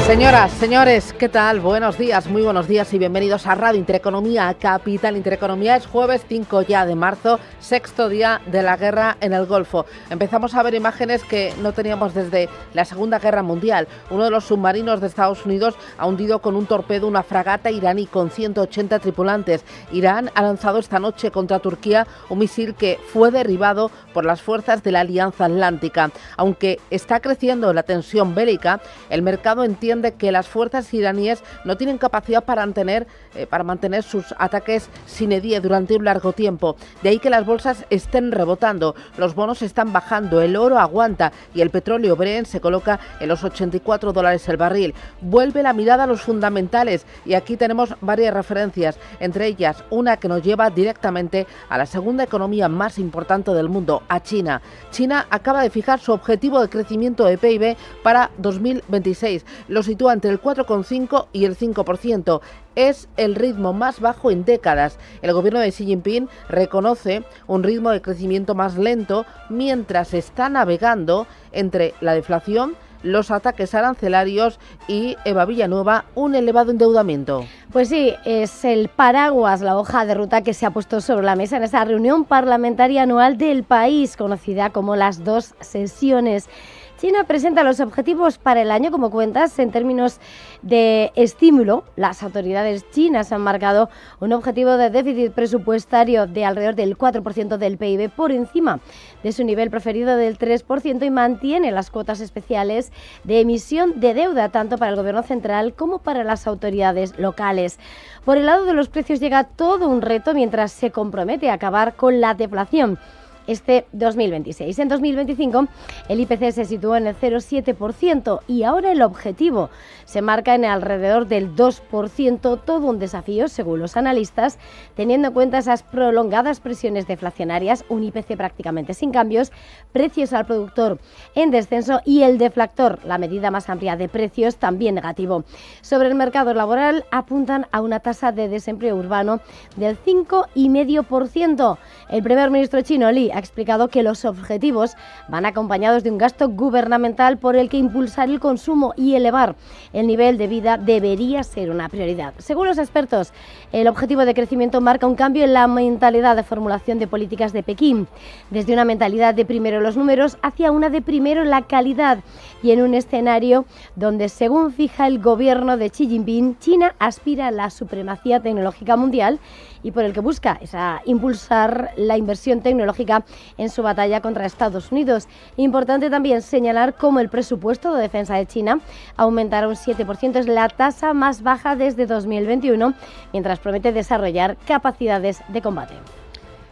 Señoras, señores, ¿qué tal? Buenos días, muy buenos días y bienvenidos a Radio Intereconomía, Capital Intereconomía. Es jueves 5 ya de marzo, sexto día de la guerra en el Golfo. Empezamos a ver imágenes que no teníamos desde la Segunda Guerra Mundial. Uno de los submarinos de Estados Unidos ha hundido con un torpedo una fragata iraní con 180 tripulantes. Irán ha lanzado esta noche contra Turquía un misil que fue derribado por las fuerzas de la Alianza Atlántica. Aunque está creciendo la tensión bélica, el mercado entiende que las fuerzas iraníes no tienen capacidad para mantener sus ataques sine die durante un largo tiempo. De ahí que las bolsas estén rebotando, los bonos están bajando, el oro aguanta y el petróleo Brent se coloca en los $84 el barril. Vuelve la mirada a los fundamentales y aquí tenemos varias referencias, entre ellas una que nos lleva directamente a la segunda economía más importante del mundo, a China. China acaba de fijar su objetivo de crecimiento de PIB para 2026. Lo sitúa entre el 4,5 y el 5%. Es el ritmo más bajo en décadas. El gobierno de Xi Jinping reconoce un ritmo de crecimiento más lento mientras está navegando entre la deflación, los ataques arancelarios y, Eva Villanueva, un elevado endeudamiento. Pues sí, es el paraguas, la hoja de ruta que se ha puesto sobre la mesa en esa reunión parlamentaria anual del país, conocida como las dos sesiones. China presenta los objetivos para el año, como cuentas, en términos de estímulo. Las autoridades chinas han marcado un objetivo de déficit presupuestario de alrededor del 4% del PIB por encima de su nivel preferido del 3% y mantiene las cuotas especiales de emisión de deuda tanto para el gobierno central como para las autoridades locales. Por el lado de los precios llega todo un reto mientras se compromete a acabar con la deflación este 2026. En 2025 el IPC se situó en el 0,7% y ahora el objetivo se marca en alrededor del 2%, todo un desafío según los analistas, teniendo en cuenta esas prolongadas presiones deflacionarias, un IPC prácticamente sin cambios, precios al productor en descenso y el deflactor, la medida más amplia de precios, también negativo. Sobre el mercado laboral apuntan a una tasa de desempleo urbano del 5,5%. El primer ministro chino, Li, ha explicado que los objetivos van acompañados de un gasto gubernamental por el que impulsar el consumo y elevar el nivel de vida debería ser una prioridad. Según los expertos, el objetivo de crecimiento marca un cambio en la mentalidad de formulación de políticas de Pekín, desde una mentalidad de primero los números hacia una de primero la calidad, y en un escenario donde, según fija el gobierno de Xi Jinping, China aspira a la supremacía tecnológica mundial y por el que busca impulsar la inversión tecnológica en su batalla contra Estados Unidos. Importante también señalar cómo el presupuesto de defensa de China aumentará un 7%, es la tasa más baja desde 2021, mientras promete desarrollar capacidades de combate.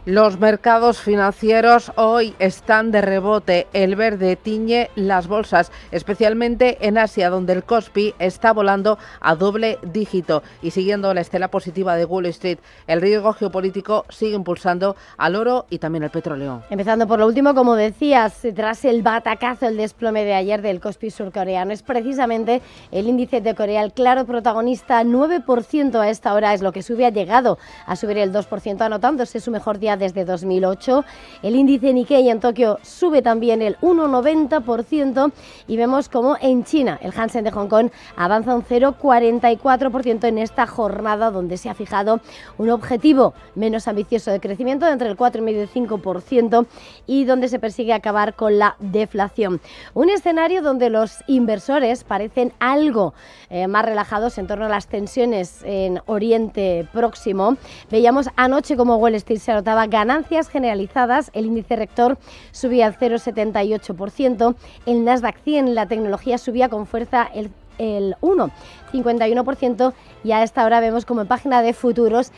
Los mercados financieros hoy están de rebote. El verde tiñe las bolsas, especialmente en Asia, donde el Kospi está volando a doble dígito. Y siguiendo la estela positiva de Wall Street, el riesgo geopolítico sigue impulsando al oro y también el petróleo. Empezando por lo último, como decías, tras el batacazo, el desplome de ayer del Kospi surcoreano, es precisamente el índice de Corea el claro protagonista. 9% a esta hora es lo que sube, ha llegado a subir el 2%, anotándose su mejor día desde 2008. El índice Nikkei en Tokio sube también el 1,90% y vemos como en China el Hansen de Hong Kong avanza un 0,44% en esta jornada, donde se ha fijado un objetivo menos ambicioso de crecimiento de entre el 4,5% y el 5% y donde se persigue acabar con la deflación. Un escenario donde los inversores parecen algo más relajados en torno a las tensiones en Oriente Próximo. Veíamos anoche como Wall Street se anotaba ganancias generalizadas, el índice rector subía al 0,78%, el Nasdaq 100, la tecnología, subía con fuerza el 1,51% y a esta hora vemos como en página de futuros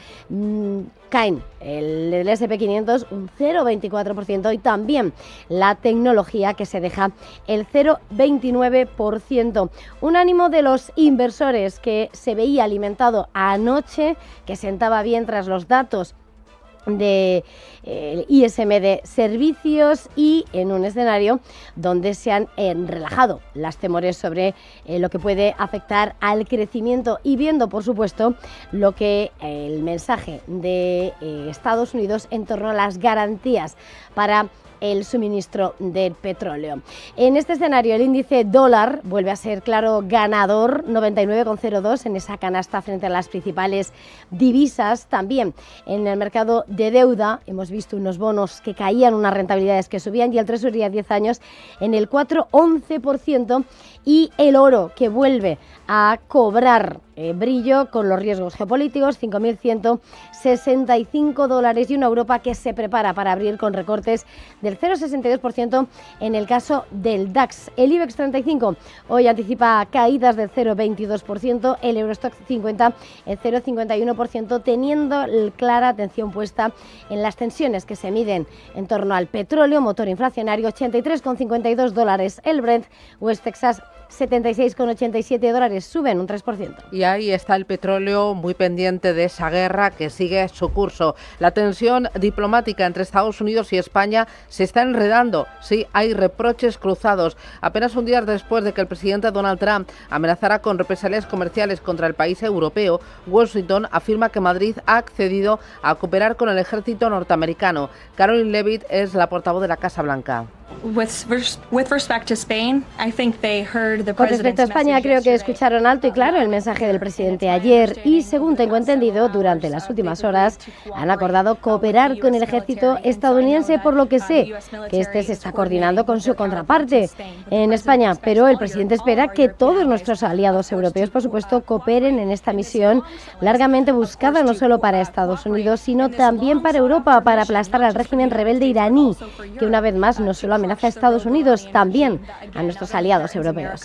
caen el S&P 500 un 0,24% y también la tecnología, que se deja el 0,29%. Un ánimo de los inversores que se veía alimentado anoche, que sentaba bien tras los datos de ISM de servicios y en un escenario donde se han relajado las temores sobre lo que puede afectar al crecimiento y viendo, por supuesto, lo que el mensaje de Estados Unidos en torno a las garantías para el suministro del petróleo. En este escenario el índice dólar vuelve a ser claro ganador, 99,02 en esa canasta frente a las principales divisas. También en el mercado de deuda hemos visto unos bonos que caían, unas rentabilidades que subían y el Treasury a 10 años en el 4,11% y el oro que vuelve a cobrar brillo con los riesgos geopolíticos, $5.165 y una Europa que se prepara para abrir con recortes del 0,62% en el caso del DAX. El IBEX 35 hoy anticipa caídas del 0,22%, el Eurostoxx 50 el 0,51%, teniendo clara atención puesta en las tensiones que se miden en torno al petróleo, motor inflacionario, $83,52 el Brent, West Texas $76,87, suben un 3%. Y ahí está el petróleo muy pendiente de esa guerra que sigue su curso. La tensión diplomática entre Estados Unidos y España se está enredando. Sí, hay reproches cruzados. Apenas un día después de que el presidente Donald Trump amenazara con represalias comerciales contra el país europeo, Washington afirma que Madrid ha accedido a cooperar con el ejército norteamericano. Caroline Leavitt es la portavoz de la Casa Blanca. Con respecto a España, creo que escucharon alto y claro el mensaje del presidente ayer y, según tengo entendido, durante las últimas horas han acordado cooperar con el ejército estadounidense, por lo que sé que este se está coordinando con su contraparte en España. Pero el presidente espera que todos nuestros aliados europeos, por supuesto, cooperen en esta misión largamente buscada no solo para Estados Unidos, sino también para Europa, para aplastar al régimen rebelde iraní, que una vez más no solo amenaza a Estados Unidos, también a nuestros aliados europeos.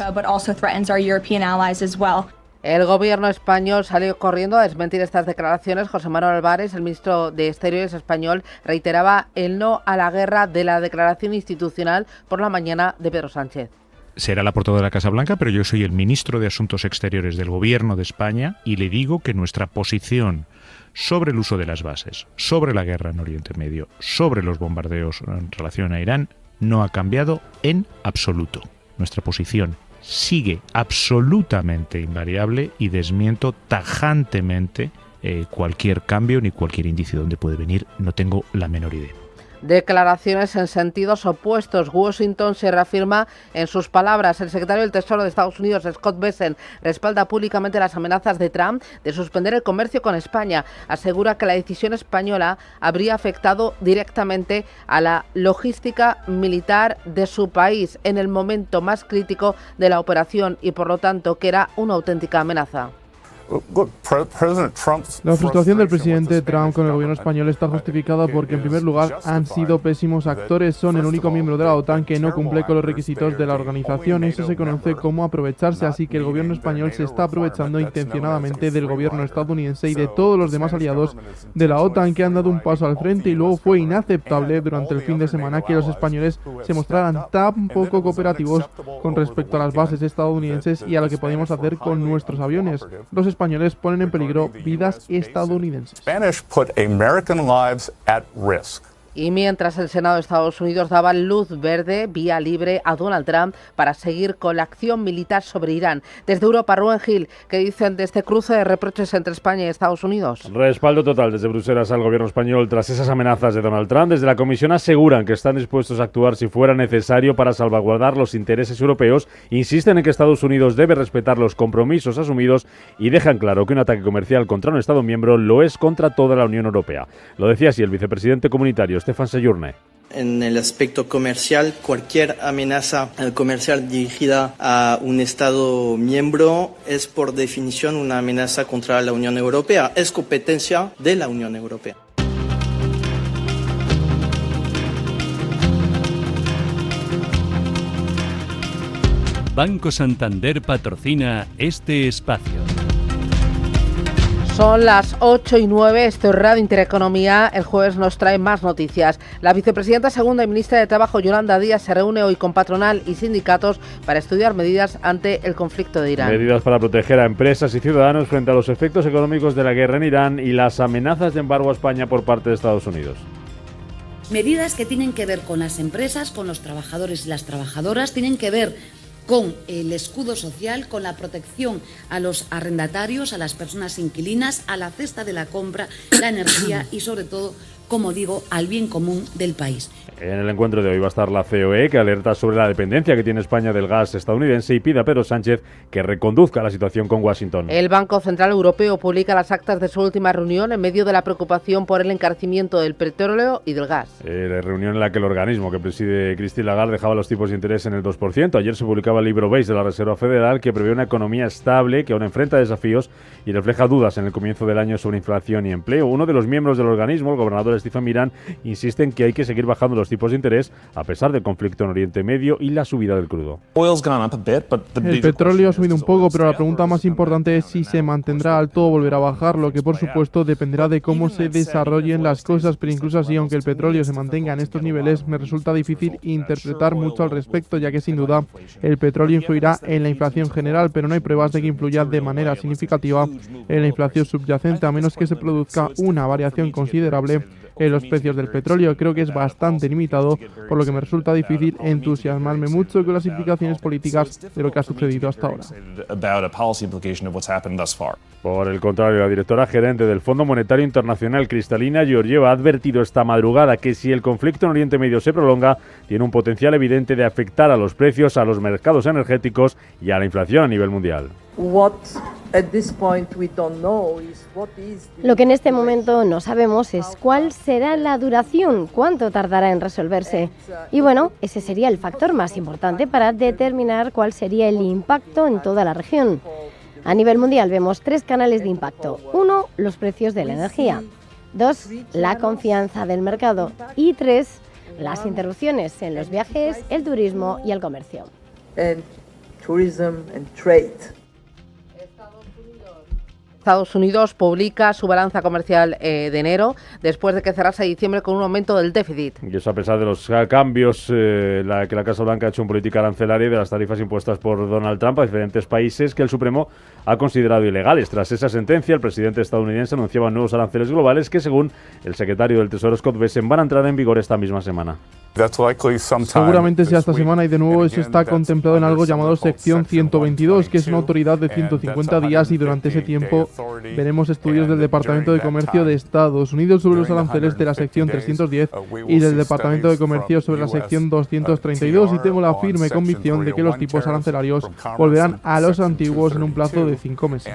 El gobierno español salió corriendo a desmentir estas declaraciones. José Manuel Álvarez, el ministro de Exteriores español, reiteraba el no a la guerra de la declaración institucional por la mañana de Pedro Sánchez. Será la portavoz de la Casa Blanca, pero yo soy el ministro de Asuntos Exteriores del Gobierno de España y le digo que nuestra posición sobre el uso de las bases, sobre la guerra en Oriente Medio, sobre los bombardeos en relación a Irán, no ha cambiado en absoluto. Nuestra posición sigue absolutamente invariable y desmiento tajantemente cualquier cambio ni cualquier indicio de dónde puede venir. No tengo la menor idea. Declaraciones en sentidos opuestos. Washington se reafirma en sus palabras. El secretario del Tesoro de Estados Unidos, Scott Bessent, respalda públicamente las amenazas de Trump de suspender el comercio con España. Asegura que la decisión española habría afectado directamente a la logística militar de su país en el momento más crítico de la operación y, por lo tanto, que era una auténtica amenaza. La frustración del presidente Trump con el gobierno español está justificada porque, en primer lugar, han sido pésimos actores. Son el único miembro de la OTAN que no cumple con los requisitos de la organización. Eso se conoce como aprovecharse, así que el gobierno español se está aprovechando intencionadamente del gobierno estadounidense y de todos los demás aliados de la OTAN que han dado un paso al frente, y luego fue inaceptable durante el fin de semana que los españoles se mostraran tan poco cooperativos con respecto a las bases estadounidenses y a lo que podíamos hacer con nuestros aviones. Los españoles ponen en peligro vidas estadounidenses. Y mientras el Senado de Estados Unidos daba luz verde, vía libre a Donald Trump para seguir con la acción militar sobre Irán. Desde Europa, Rubén Gil, ¿qué dicen de este cruce de reproches entre España y Estados Unidos? Respaldo total desde Bruselas al gobierno español tras esas amenazas de Donald Trump. Desde la Comisión aseguran que están dispuestos a actuar si fuera necesario para salvaguardar los intereses europeos. Insisten en que Estados Unidos debe respetar los compromisos asumidos y dejan claro que un ataque comercial contra un Estado miembro lo es contra toda la Unión Europea. Lo decía así el vicepresidente comunitario Stefan Sejourné. En el aspecto comercial, cualquier amenaza comercial dirigida a un Estado miembro es por definición una amenaza contra la Unión Europea. Es competencia de la Unión Europea. Banco Santander patrocina este espacio. Son las 8:09, esto es Radio Intereconomía. El jueves nos trae más noticias. La vicepresidenta segunda y ministra de Trabajo, Yolanda Díaz, se reúne hoy con patronal y sindicatos para estudiar medidas ante el conflicto de Irán. Medidas para proteger a empresas y ciudadanos frente a los efectos económicos de la guerra en Irán y las amenazas de embargo a España por parte de Estados Unidos. Medidas que tienen que ver con las empresas, con los trabajadores y las trabajadoras, tienen que ver con el escudo social, con la protección a los arrendatarios, a las personas inquilinas, a la cesta de la compra, la energía y, sobre todo, como digo, al bien común del país. En el encuentro de hoy va a estar la COE, que alerta sobre la dependencia que tiene España del gas estadounidense y pide a Pedro Sánchez que reconduzca la situación con Washington. El Banco Central Europeo publica las actas de su última reunión en medio de la preocupación por el encarecimiento del petróleo y del gas. La reunión en la que el organismo que preside Christine Lagarde dejaba los tipos de interés en el 2%. Ayer se publicaba el libro Beige de la Reserva Federal, que prevé una economía estable que aún enfrenta desafíos y refleja dudas en el comienzo del año sobre inflación y empleo. Uno de los miembros del organismo, el gobernador Stephen Miran, insiste en que hay que seguir bajando los tipos de interés a pesar del conflicto en Oriente Medio y la subida del crudo. El petróleo ha subido un poco, pero la pregunta más importante es si se mantendrá alto o volverá a bajar, lo que por supuesto dependerá de cómo se desarrollen las cosas, pero incluso así, aunque el petróleo se mantenga en estos niveles, me resulta difícil interpretar mucho al respecto, ya que sin duda el petróleo influirá en la inflación general, pero no hay pruebas de que influya de manera significativa en la inflación subyacente, a menos que se produzca una variación considerable en los precios del petróleo. Creo que es bastante limitado, por lo que me resulta difícil entusiasmarme mucho con las implicaciones políticas de lo que ha sucedido hasta ahora. Por el contrario, la directora gerente del Fondo Monetario Internacional, Kristalina Georgieva, ha advertido esta madrugada que si el conflicto en Oriente Medio se prolonga, tiene un potencial evidente de afectar a los precios, a los mercados energéticos y a la inflación a nivel mundial. Lo que en este momento no sabemos es cuál será la duración, cuánto tardará en resolverse. Y bueno, ese sería el factor más importante para determinar cuál sería el impacto en toda la región. A nivel mundial vemos 3 canales de impacto. 1, los precios de la energía. 2, la confianza del mercado. Y 3, las interrupciones en los viajes, el turismo y el comercio. Estados Unidos publica su balanza comercial de enero, después de que cerrase diciembre con un aumento del déficit. Y eso a pesar de los cambios que la Casa Blanca ha hecho en política arancelaria y de las tarifas impuestas por Donald Trump a diferentes países que el Supremo ha considerado ilegales. Tras esa sentencia, el presidente estadounidense anunciaba nuevos aranceles globales que, según el secretario del Tesoro Scott Bessent, van a entrar en vigor esta misma semana. Seguramente sea esta semana, y de nuevo eso está contemplado en algo llamado sección 122, que es una autoridad de 150 días, y durante ese tiempo veremos estudios del Departamento de Comercio de Estados Unidos sobre los aranceles de la sección 310 y del Departamento de Comercio sobre la sección 232, y tengo la firme convicción de que los tipos arancelarios volverán a los antiguos en un plazo de 5 meses.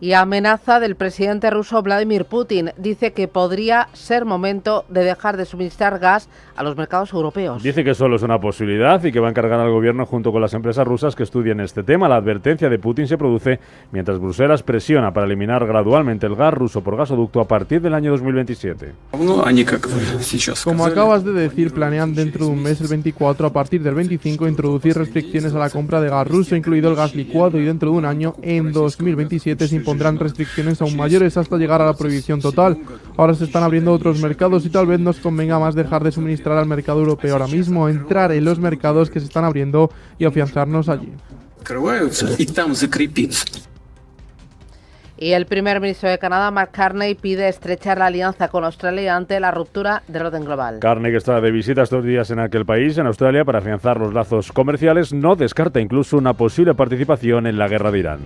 Y amenaza del presidente ruso Vladimir Putin. Dice que podría ser momento de dejar de suministrar gas a los mercados europeos. Dice que solo es una posibilidad y que va a encargar al gobierno junto con las empresas rusas que estudien este tema. La advertencia de Putin se produce mientras Bruselas presiona para eliminar gradualmente el gas ruso por gasoducto a partir del año 2027. Como acabas de decir, planean dentro de un mes, el 24, a partir del 25, introducir restricciones a la compra de gas ruso, incluido el gas licuado, y dentro de un año, en 2027, se impondrán restricciones aún mayores hasta llegar a la prohibición total. Ahora se están abriendo otros mercados y tal vez nos convenga más dejar de suministrar al mercado europeo ahora mismo, entrar en los mercados que se están abriendo y afianzarnos allí. Y el primer ministro de Canadá, Mark Carney, pide estrechar la alianza con Australia ante la ruptura del orden global. Carney, que está de visita estos días en aquel país, en Australia, para afianzar los lazos comerciales, no descarta incluso una posible participación en la guerra de Irán.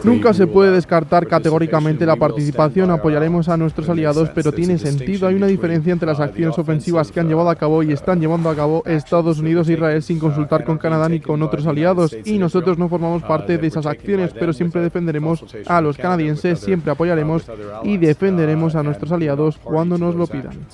Nunca se puede descartar categóricamente la participación. Apoyaremos a nuestros aliados, pero tiene sentido. Hay una diferencia entre las acciones ofensivas que han llevado a cabo y están llevando a cabo Estados Unidos e Israel sin consultar con Canadá ni con otros aliados. Y nosotros no formamos parte de esas acciones, pero siempre defenderemos a los canadienses, siempre apoyaremos y defenderemos a nuestros aliados cuando nos lo pidan.